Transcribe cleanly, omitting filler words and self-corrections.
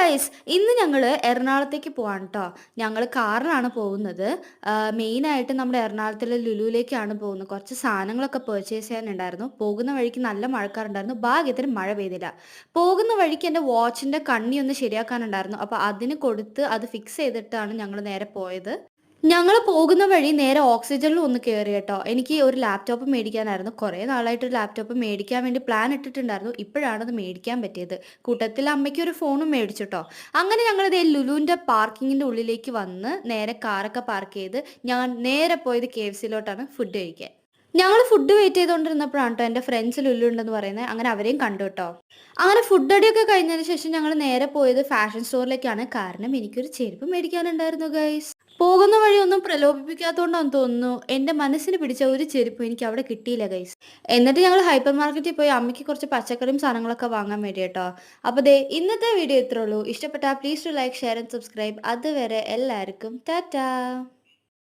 Guys ഇന്ന് ഞങ്ങൾ എറണാകുളത്തേക്ക് പോവാണ് കേട്ടോ. ഞങ്ങൾ കാറിലാണ് പോകുന്നത്. മെയിനായിട്ട് നമ്മുടെ എറണാകുളത്തിലെ ലുലുവിലേക്കാണ് പോകുന്നത്. കുറച്ച് സാധനങ്ങളൊക്കെ പർച്ചേസ് ചെയ്യാനുണ്ടായിരുന്നു. പോകുന്ന വഴിക്ക് നല്ല മഴക്കാറുണ്ടായിരുന്നു. ഭാഗ്യത്തിന് മഴ പെയ്തില്ല. പോകുന്ന വഴിക്ക് എൻ്റെ വാച്ചിൻ്റെ കണ്ണി ഒന്ന് ശരിയാക്കാനുണ്ടായിരുന്നു. അപ്പോൾ അതിന് കൊടുത്ത് അത് ഫിക്സ് ചെയ്തിട്ടാണ് ഞങ്ങൾ നേരെ പോയത്. ഞങ്ങൾ പോകുന്ന വഴി നേരെ ഓക്സിജനിൽ ഒന്ന് കയറി കേട്ടോ. എനിക്ക് ഒരു ലാപ്ടോപ്പ് മേടിക്കാനായിരുന്നു. കുറേ നാളായിട്ട് ഒരു ലാപ്ടോപ്പ് മേടിക്കാൻ വേണ്ടി പ്ലാൻ ഇട്ടിട്ടുണ്ടായിരുന്നു. ഇപ്പോഴാണ് അത് മേടിക്കാൻ പറ്റിയത്. കൂട്ടത്തിൽ അമ്മയ്ക്ക് ഒരു ഫോണും മേടിച്ചു കേട്ടോ. അങ്ങനെ ഞങ്ങളിത് ലുലുവിൻ്റെ പാർക്കിങ്ങിൻ്റെ ഉള്ളിലേക്ക് വന്ന് നേരെ കാറൊക്കെ പാർക്ക് ചെയ്ത് ഞാൻ നേരെ പോയത് KFCയിലോട്ടാണ് ഫുഡ് കഴിക്കാൻ. ഞങ്ങൾ ഫുഡ് വെയിറ്റ് ചെയ്തുകൊണ്ടിരുന്നപ്പോഴാണ് കേട്ടോ എൻ്റെ ഫ്രണ്ട്സ് ലുലു ഉണ്ടെന്ന് പറയുന്നത്. അങ്ങനെ അവരെയും കണ്ടു കേട്ടോ. അങ്ങനെ ഫുഡ് അടിയൊക്കെ കഴിഞ്ഞതിന് ശേഷം ഞങ്ങൾ നേരെ പോയത് ഫാഷൻ സ്റ്റോറിലേക്കാണ്. കാരണം എനിക്കൊരു ചെരുപ്പ് മേടിക്കാനുണ്ടായിരുന്നു ഗൈസ്. പോകുന്ന വഴി ഒന്നും പ്രലോഭിപ്പിക്കാത്തതുകൊണ്ടാണെന്ന് തോന്നുന്നു എൻ്റെ മനസ്സിന് പിടിച്ച ഒരു ചെരുപ്പ് എനിക്ക് അവിടെ കിട്ടിയില്ല ഗൈസ്. എന്നിട്ട് ഞങ്ങൾ ഹൈപ്പർ മാർക്കറ്റിൽ പോയി അമ്മയ്ക്ക് കുറച്ച് പച്ചക്കറിയും സാധനങ്ങളൊക്കെ വാങ്ങാൻ വേണ്ടി കേട്ടോ. അപ്പോൾ ദേ ഇന്നത്തെ വീഡിയോ ഇത്രേ ഉള്ളൂ. ഇഷ്ടപ്പെട്ടാൽ please do like share and subscribe. അതുവരെ എല്ലാവർക്കും ടാറ്റാ.